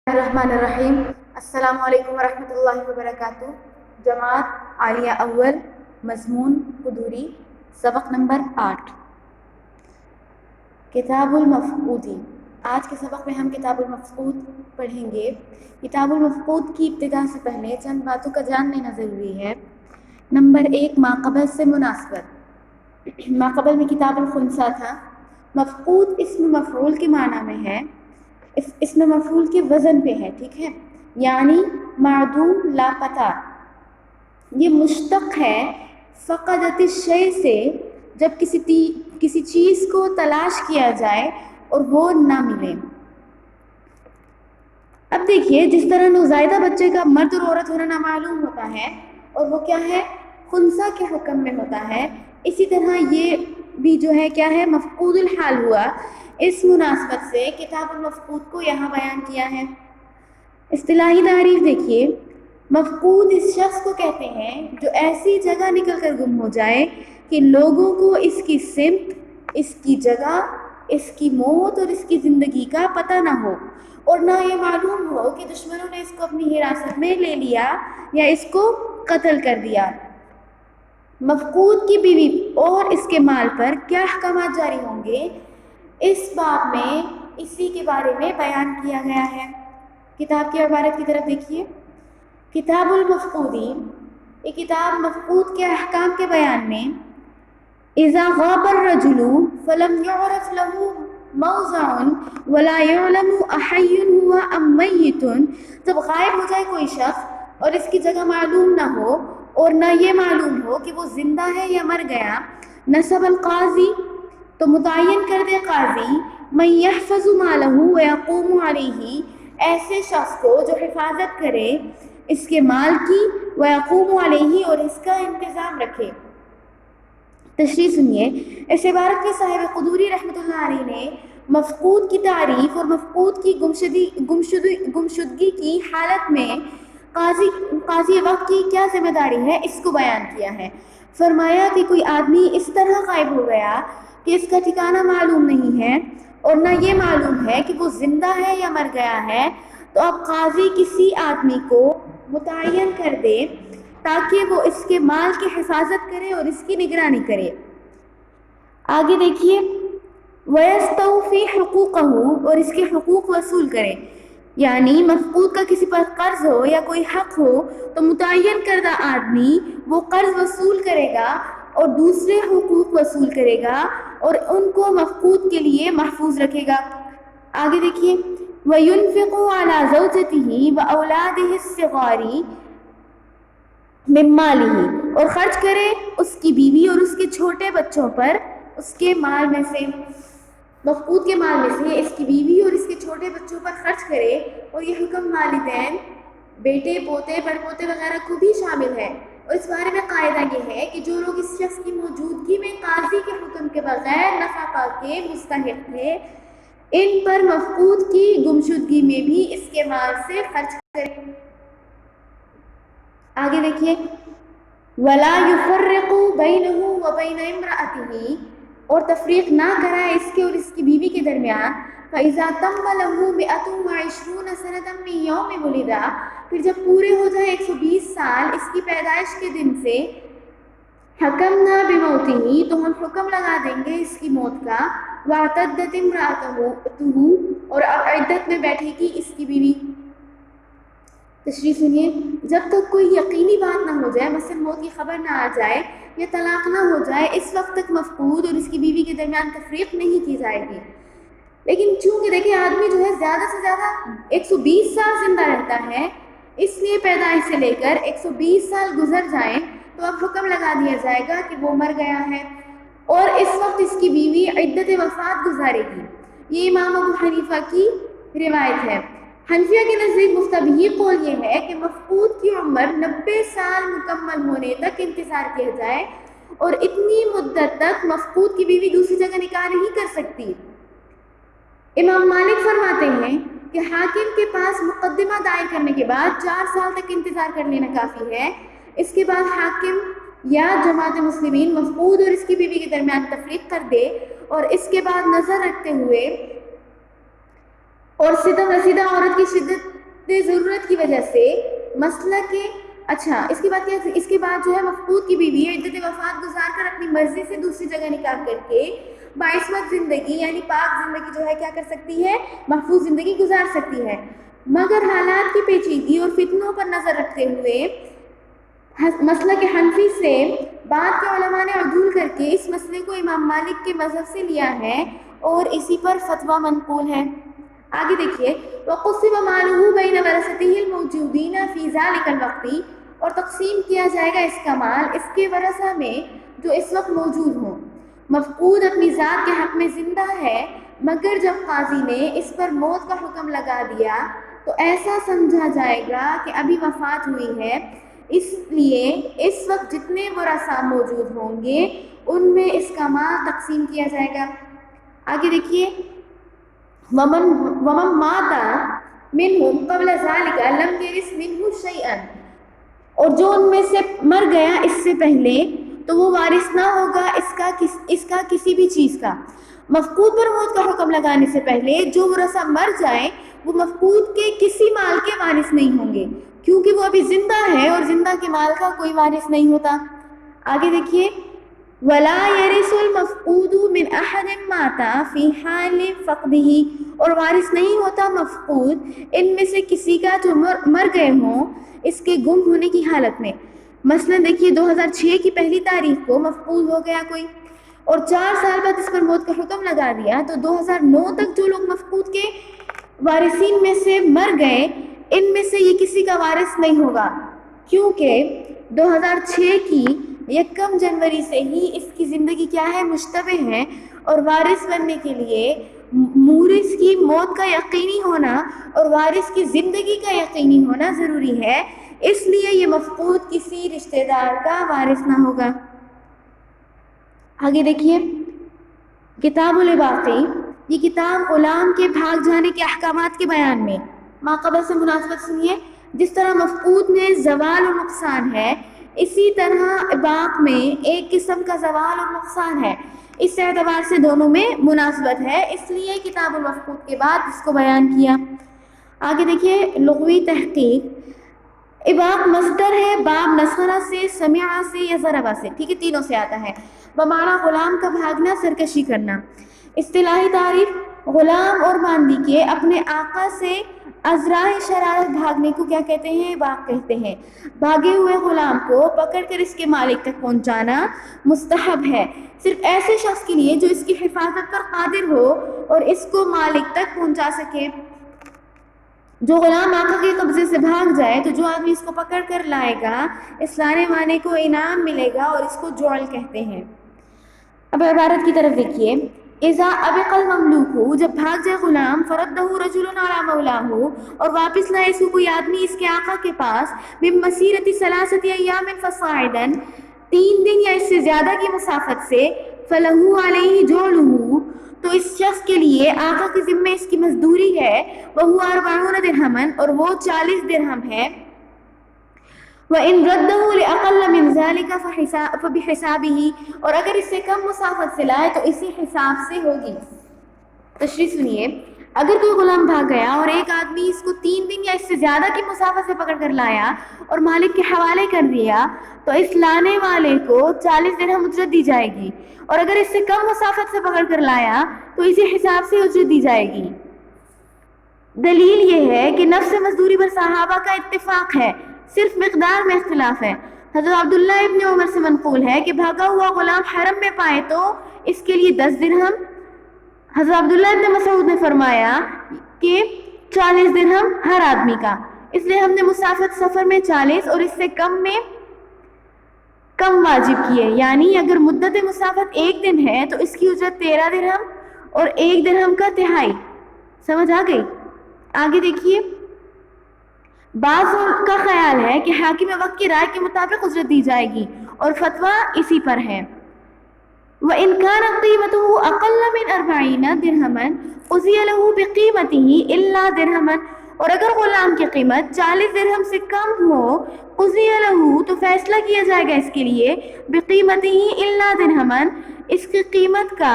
الرحمن الرحیم السلام علیکم ورحمۃ اللہ وبرکاتہ۔ جماعت عالیہ اول، مضمون قدوری، سبق نمبر 8، کتاب المفقودی۔ آج کے سبق میں ہم کتاب المفقود پڑھیں گے۔ کتاب المفقود کی ابتدا سے پہلے چند باتوں کا جان لینا ضروری ہے۔ نمبر 1، ماقبل سے مناسبت۔ ماقبل میں کتاب الخنسا تھا۔ مفقود اسم مفعول کے معنی میں ہے، اسم مفعول کے وزن پہ ہے، ٹھیک ہے، یعنی معدوم، لاپتہ۔ یہ مشتق ہے فقدت الشیء سے، جب کسی چیز کو تلاش کیا جائے اور وہ نہ ملے۔ اب دیکھیے، جس طرح نوزائیدہ بچے کا مرد اور عورت ہونا نامعلوم ہوتا ہے اور وہ کیا ہے، خنثی کے حکم میں ہوتا ہے، اسی طرح یہ بھی جو ہے کیا ہے، مفقود الحال ہوا۔ اس مناسبت سے کتاب المفقود کو یہاں بیان کیا ہے۔ اصطلاحی تعریف دیکھیے، مفقود اس شخص کو کہتے ہیں جو ایسی جگہ نکل کر گم ہو جائے کہ لوگوں کو اس کی سمت، اس کی جگہ، اس کی موت اور اس کی زندگی کا پتہ نہ ہو، اور نہ یہ معلوم ہو کہ دشمنوں نے اس کو اپنی حراست میں لے لیا یا اس کو قتل کر دیا۔ مفقود کی بیوی اور اس کے مال پر کیا احکامات جاری ہوں گے، اس باب میں اسی کے بارے میں بیان کیا گیا ہے۔ کتاب کی عبارت کی طرف دیکھیے، کتاب المفقودی، یہ کتاب مفقود کے احکام کے بیان میں اذا غاب الرجل فلم يعرف له موضع ولا يعلم احي هو ام میت، جب غائب ہو جائے کوئی شخص اور اس کی جگہ معلوم نہ ہو اور نہ یہ معلوم ہو کہ وہ زندہ ہے یا مر گیا، نصب القاضی، تو متعین کر دے قاضی، من یحفظ مالہ ویقوم علیہ، ایسے شخص کو جو حفاظت کرے اس کے مال کی، ویقوم علیہ، اور اس کا انتظام رکھے۔ تشریح سنیے، اس عبارت میں صاحب قدوری رحمۃ اللہ علیہ نے مفقود کی تعریف اور مفقود کی گمشدگی کی حالت میں قاضی وقت کی کیا ذمہ داری ہے، اس کو بیان کیا ہے۔ فرمایا کہ کوئی آدمی اس طرح غائب ہو گیا کہ اس کا ٹھکانہ معلوم نہیں ہے اور نہ یہ معلوم ہے کہ وہ زندہ ہے یا مر گیا ہے، تو اب قاضی کسی آدمی کو متعین کر دے تاکہ وہ اس کے مال کی حفاظت کرے اور اس کی نگرانی کرے۔ آگے دیکھیے، وَيَسْتَوْفِي حُقُوقَهُ، اور اس کے حقوق وصول کرے، یعنی مفقود کا کسی پر قرض ہو یا کوئی حق ہو تو متعین کردہ آدمی وہ قرض وصول کرے گا اور دوسرے حقوق وصول کرے گا اور ان کو مفقود کے لیے محفوظ رکھے گا۔ آگے دیکھیے، وَيُنْفِقُ عَلَى زَوْجَتِهِ وَأَوْلَادِهِ الصِّغَارِ مِن مَالِهِ، اور خرچ کرے اس کی بیوی اور اس کے چھوٹے بچوں پر اس کے مال میں سے، مفقود کے مال میں سے اس کی بیوی اور اس کے چھوٹے بچوں پر خرچ کرے، اور یہ حکم والدین، بیٹے، پوتے، بڑ پوتے وغیرہ کو بھی شامل ہے۔ اور اس بارے میں قاعدہ یہ ہے کہ جو لوگ اس شخص کی موجودگی میں قاضی کے حکم کے بغیر نفقہ کے مستحق تھے، ان پر مفقود کی گمشدگی میں بھی اس کے مال سے خرچ کریں۔ آگے دیکھیے، وَلَا يُفَرِّقُ بَيْنَهُ وَبَيْنَ امْرَأَتِهِ، اور تفریق نہ کرائے اس کے اور اس کی بیوی کے درمیان۔ فَإِذَا تَمَّ لَهُ 120 سَنَةً مِّن يَوْمِ وُلِدَ، پھر جب پورے ہو جائے 120 سال اس کی پیدائش کے دن سے، حَكَمْنَا بِمَوْتِهِ، تو ہم حکم لگا دیں گے اس کی موت کا، وَاعْتَدَّتِ امْرَأَتُهُ، اور اب عدت میں بیٹھے گی اس کی بیوی۔ تشریح سنیے، جب تک کوئی یقینی بات نہ ہو جائے، مثلا موت کی خبر نہ آ جائے یا طلاق نہ ہو جائے، اس وقت تک مفقود اور اس کی بیوی کے درمیان تفریق نہیں کی جائے گی۔ لیکن چونکہ دیکھیں آدمی جو ہے زیادہ سے زیادہ 120 سال زندہ رہتا ہے، اس لیے پیدائش سے لے کر 120 سال گزر جائیں تو اب حکم لگا دیا جائے گا کہ وہ مر گیا ہے، اور اس وقت اس کی بیوی عدت وفات گزارے گی۔ یہ امام ابو حنیفہ کی روایت ہے۔ حنفیہ کے نزدیک مستبحی قول یہ ہے کہ مفقود کی عمر 90 سال مکمل ہونے تک انتظار کیا جائے، اور اتنی مدت تک مفقود کی بیوی دوسری جگہ نکاح نہیں کر سکتی۔ امام مالک فرماتے ہیں کہ حاکم کے پاس مقدمہ دائر کرنے کے بعد 4 سال تک انتظار کر لینا کافی ہے۔ اس کے بعد حاکم یا جماعت مسلمین مفقود اور اس کی بیوی کے درمیان تفریق کر دے، اور اس کے بعد نظر رکھتے ہوئے اور ستم رسیدہ عورت کی شدت ضرورت کی وجہ سے مسئلہ کے اچھا اس کے بعد کیا، اس کے بعد جو ہے مفقود کی بیوی عدت وفات گزار کر اپنی مرضی سے دوسری جگہ نکاح کر کے باعصمت زندگی یعنی پاک زندگی جو ہے کیا کر سکتی ہے، محفوظ زندگی گزار سکتی ہے، مگر حالات کی پیچیدگی اور فتنوں پر نظر رکھتے ہوئے مسلک حنفی سے بعد کے علماء نے عدول کر کے اس مسئلے کو امام مالک کے مذہب سے لیا ہے اور اسی پر فتویٰ منقول ہے۔ آگے دیکھیے وَقُسِمَ مَالُهُ بَيْنَ وَرَثَتِهِ الْمَوْجُودِينَ فِي ذَلِكَ الْوَقْتِ، اور تقسیم کیا جائے گا اس کا مال اس کے ورثہ میں جو اس وقت موجود ہوں۔ مفقود اپنی ذات کے حق میں زندہ ہے، مگر جب قاضی نے اس پر موت کا حکم لگا دیا تو ایسا سمجھا جائے گا کہ ابھی وفات ہوئی ہے، اس لیے اس وقت جتنے ورثہ موجود ہوں گے ان میں اس کا مال تقسیم کیا جائے گا۔ آگے دیکھیے وَمَن مَاتَ مِنْهُمْ قَبْلَ ذَلِكَ لَمْ يَرِثْ مِنْهُ شَيْئًا، اور جو ان میں سے مر گیا اس سے پہلے تو وہ وارث نہ ہوگا اس کا کسی بھی چیز کا۔ مفقود پر موت کا حکم لگانے سے پہلے جو ورثہ مر جائے وہ مفقود کے کسی مال کے وارث نہیں ہوں گے، کیونکہ وہ ابھی زندہ ہے اور زندہ کے مال کا کوئی وارث نہیں ہوتا۔ آگے دیکھیے وَلَا يَرِثُ الْمَفْقُودُ مِنْ أَحَدٍ مَاتَ فِي حَالِ فَقْدِهِ، اور وارث نہیں ہوتا مفقود ان میں سے کسی کا جو مر گئے ہوں اس کے گم ہونے کی حالت میں۔ مثلا دیکھیے 2006 کی پہلی تاریخ کو مفقود ہو گیا کوئی اور 4 سال بعد اس پر موت کا حکم لگا دیا تو 2009 تک جو لوگ مفقود کے وارثین میں سے مر گئے ان میں سے یہ کسی کا وارث نہیں ہوگا، کیونکہ 2006 کی 1 جنوری سے ہی اس کی زندگی کیا ہے، مشتبہ ہے، اور وارث بننے کے لیے مورث کی موت کا یقینی ہونا اور وارث کی زندگی کا یقینی ہونا ضروری ہے، اس لیے یہ مفقود کسی رشتہ دار کا وارث نہ ہوگا۔ آگے دیکھیے کتاب الباقی، یہ کتاب غلام کے بھاگ جانے کے احکامات کے بیان میں ماقبل سے مناسبت سنیے۔ جس طرح مفقود میں زوال و نقصان ہے اسی طرح اباق میں ایک قسم کا زوال اور نقصان ہے، اس اعتبار سے دونوں میں مناسبت ہے، اس لیے کتاب المفقود کے بعد اس کو بیان کیا۔ آگے دیکھیے لغوی تحقیق، اباق مصدر ہے باب نصرہ سے، سمعہ سے یا ضربہ سے، ٹھیک ہے، تینوں سے آتا ہے، بمعنی غلام کا بھاگنا، سرکشی کرنا۔ اصطلاحی تعریف، غلام اور باندی کے اپنے آقا سے ازراء شرارت بھاگنے کو کیا کہتے ہیں، اباق کہتے ہیں۔ بھاگے ہوئے غلام کو پکڑ کر اس کے مالک تک پہنچانا مستحب ہے، صرف ایسے شخص کے لیے جو اس کی حفاظت پر قادر ہو اور اس کو مالک تک پہنچا سکے۔ جو غلام آقا کے قبضے سے بھاگ جائے تو جو آدمی اس کو پکڑ کر لائے گا اس لانے وانے کو انعام ملے گا اور اس کو جعل کہتے ہیں۔ اب عبارت کی طرف دیکھیے، اذا ابق المملوک، جب بھاگ جائے غلام، فردہ رجل علی مولاہ، اور واپس لائے اس کو کوئی آدمی اس کے آقا کے پاس، من مسیرۃ 3 ایام فصاعدا، 3 دن یا اس سے زیادہ کی مسافت سے، فلہ علیہ جعلہ، تو اس شخص کے لیے آقا کے ذمے اس کی مزدوری ہے، وہو 40 درہما، اور وہ 40 درہم ہے، وَإِن رَدَّهُ لِأَقَلَّ مِنْ ذَلِكَ فَبِحِسَابِهِ، اور اگر اس سے کم مسافت سے لائے تو اسی حساب سے ہوگی۔ تشریح سنیے، اگر کوئی غلام بھاگ گیا اور ایک آدمی اس کو 3 دن یا اس سے زیادہ کی مسافت سے پکڑ کر لایا اور مالک کے حوالے کر دیا تو اس لانے والے کو 40 درہم اجرت دی جائے گی، اور اگر اس سے کم مسافت سے پکڑ کر لایا تو اسی حساب سے اجرت دی جائے گی۔ دلیل یہ ہے کہ نفس مزدوری پر صحابہ کا اتفاق ہے، صرف مقدار میں اختلاف ہے۔ حضرت عبداللہ ابن عمر سے منقول ہے کہ بھاگا ہوا غلام حرم میں پائے تو اس کے لیے 10 درہم، حضرت عبداللہ ابن مسعود نے فرمایا کہ 40 درہم ہر آدمی کا، اس لیے ہم نے مسافت سفر میں 40 اور اس سے کم میں کم واجب کیے، یعنی اگر مدت مسافت 1 دن ہے تو اس کی اجرت 13 درہم اور 1 درہم کا تہائی۔ سمجھ آ گئی؟ آگے دیکھیے، بعض کا خیال ہے کہ حاکم وقت کی رائے کے مطابق اجرت دی جائے گی اور فتویٰ اسی پر ہے۔ وَإِنْ كَانَتْ قِيمَتُهُ أَقَلَّ مِنْ 40 دِرْهَمًا قُضِيَ لَهُ بِقِيمَتِهِ إِلَّا دِرْهَمًا، اور اگر غلام کی قیمت 40 درہم سے کم ہو، قُضِيَ لَهُ، تو فیصلہ کیا جائے گا اس کے لیے، بِقِيمَتِهِ إِلَّا دِرْهَمًا، اس کی قیمت کا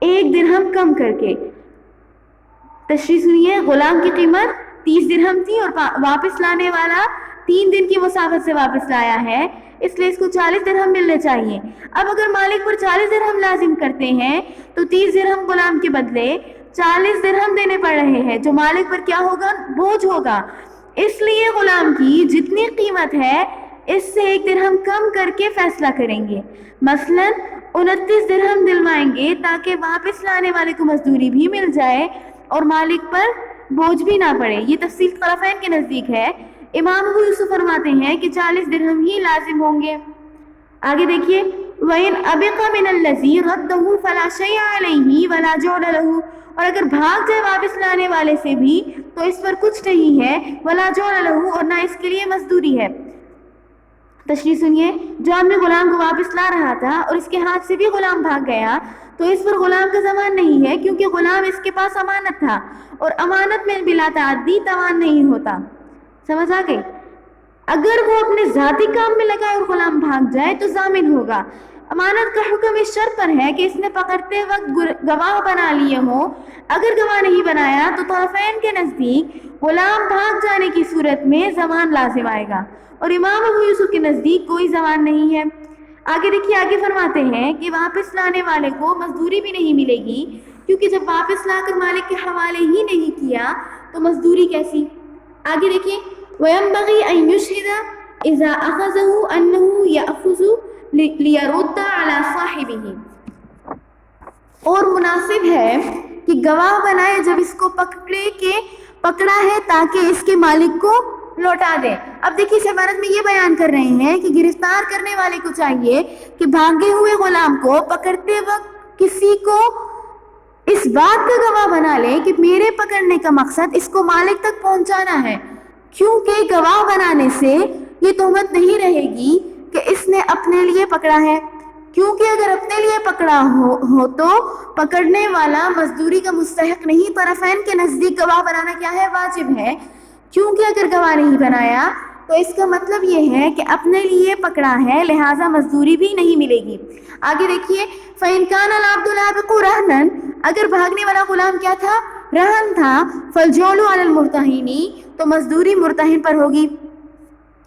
1 درہم کم کر کے۔ تشریح سنیے، غلام کی قیمت 30 درہم تھی اور واپس لانے والا 3 دن کی مسافت سے واپس لایا ہے، اس لیے اس کو 40 درہم ملنے چاہیے۔ اب اگر مالک پر 40 درہم لازم کرتے ہیں تو 30 درہم غلام کے بدلے 40 درہم دینے پڑ رہے ہیں، جو مالک پر کیا ہوگا؟ بوجھ ہوگا۔ اس لیے غلام کی جتنی قیمت ہے اس سے 1 درہم کم کر کے فیصلہ کریں گے، مثلا 29 درہم دلوائیں گے تاکہ واپس لانے والے کو مزدوری بھی مل جائے اور مالک پر بوجھ بھی نہ پڑے۔ یہ تفصیل طرفین کے نزدیک ہے۔ امام ابو یوسف فرماتے ہیں کہ 40 درہم ہی لازم ہوں گے۔ آگے دیکھیے وَإِنْ أَبِقَ مِنَ الَّذِي رَدَّهُ فَلَا شَيْءَ عَلَيْهِ وَلَا جُعْلَ لَهُ، اور اگر بھاگ جائے واپس لانے والے سے بھی تو اس پر کچھ نہیں ہے، وَلَا جُعْلَ لَهُ، اور نہ اس کے لیے مزدوری ہے۔ تشریح سنیے، جو آدمی غلام کو واپس لا رہا تھا اور اس کے ہاتھ سے بھی غلام بھاگ گیا تو اس پر غلام کا ضمان نہیں ہے، کیونکہ غلام اس کے پاس امانت تھا اور امانت میں بلا تعدی تاوان نہیں ہوتا۔ سمجھ آ گئی؟ اگر وہ اپنے ذاتی کام میں لگائے اور غلام بھاگ جائے تو ضامن ہوگا۔ امانت کا حکم اس شرط پر ہے کہ اس نے پکڑتے وقت گواہ بنا لیے ہوں۔ اگر گواہ نہیں بنایا تو طرفین کے نزدیک غلام بھاگ جانے کی صورت میں ضمان لازم آئے گا، اور امام ابو یوسف کے نزدیک کوئی ضمان نہیں ہے۔ آگے دیکھیے، آگے فرماتے ہیں کہ واپس لانے والے کو مزدوری بھی نہیں ملے گی، کیونکہ جب واپس لا کر مالک کے حوالے ہی نہیں کیا تو مزدوری کیسی؟ آگے دیکھیے وَيَنْبَغِي أَنْ يُشْهِدَ إِذَا أَخَذَهُ أَنَّهُ يَأْخُذُ لِيَرُدَّ عَلَى صَاحِبِهِ، اور مناسب ہے کہ گواہ بنائے جب اس کو پکڑا ہے تاکہ اس کے مالک کو لوٹا دے۔ اب دیکھیے اس عبارت میں یہ بیان کر رہے ہیں کہ گرفتار کرنے والے کو چاہیے کہ بھاگے ہوئے غلام کو پکڑتے وقت کسی کو اس بات کا گواہ بنا لے کہ میرے پکڑنے کا مقصد اس کو مالک تک پہنچانا ہے، کیونکہ گواہ بنانے سے یہ تہمت نہیں رہے گی کہ اس نے اپنے لیے پکڑا ہے، کیونکہ اگر اپنے لیے پکڑا ہو تو پکڑنے والا مزدوری کا مستحق نہیں۔ طرفین کے نزدیک گواہ بنانا کیا ہے؟ واجب ہے، کیونکہ اگر گواہ نہیں بنایا تو اس کا مطلب یہ ہے کہ اپنے لیے پکڑا ہے، لہٰذا مزدوری بھی نہیں ملے گی۔ آگے دیکھیے فَإِنْ كَانَ الْعَبْدُ الْعَابِقُ رَهْنًا، اگر بھاگنے والا غلام کیا تھا؟ رہن تھا، فَالْجَوْلُ عَلَى الْمُرْتَهِنِ، تو مزدوری مرتہن پر ہوگی۔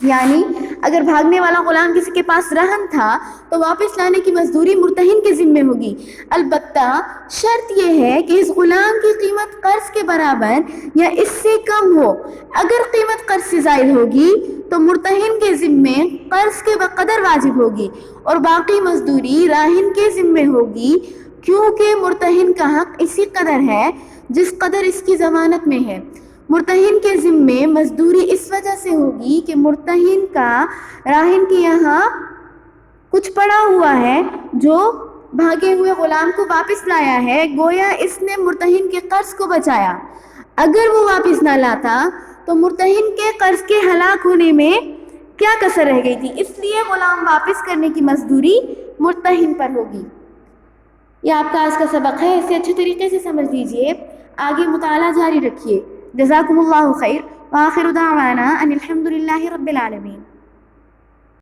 یعنی اگر بھاگنے والا غلام کسی کے پاس رہن تھا تو واپس لانے کی مزدوری مرتہن کے ذمے ہوگی، البتہ شرط یہ ہے کہ اس غلام کی قیمت قرض کے برابر یا اس سے کم ہو۔ اگر قیمت قرض سے زائد ہوگی تو مرتہن کے ذمے قرض کے بقدر واجب ہوگی اور باقی مزدوری راہن کے ذمے ہوگی، کیونکہ مرتہن کا حق اسی قدر ہے جس قدر اس کی ضمانت میں ہے۔ مرتہن کے ذمے مزدوری اس وجہ سے ہوگی کہ مرتہن کا راہن کے یہاں کچھ پڑا ہوا ہے جو بھاگے ہوئے غلام کو واپس لایا ہے، گویا اس نے مرتہن کے قرض کو بچایا۔ اگر وہ واپس نہ لاتا تو مرتہن کے قرض کے ہلاک ہونے میں کیا کسر رہ گئی تھی، اس لیے غلام واپس کرنے کی مزدوری مرتہن پر ہوگی۔ یہ آپ کا آج کا سبق ہے، اسے اچھے طریقے سے سمجھ لیجئے، آگے مطالعہ جاری رکھیے۔ جزاکم اللہ خیر، وآخر دعوانا ان الحمد للہ رب العالمین۔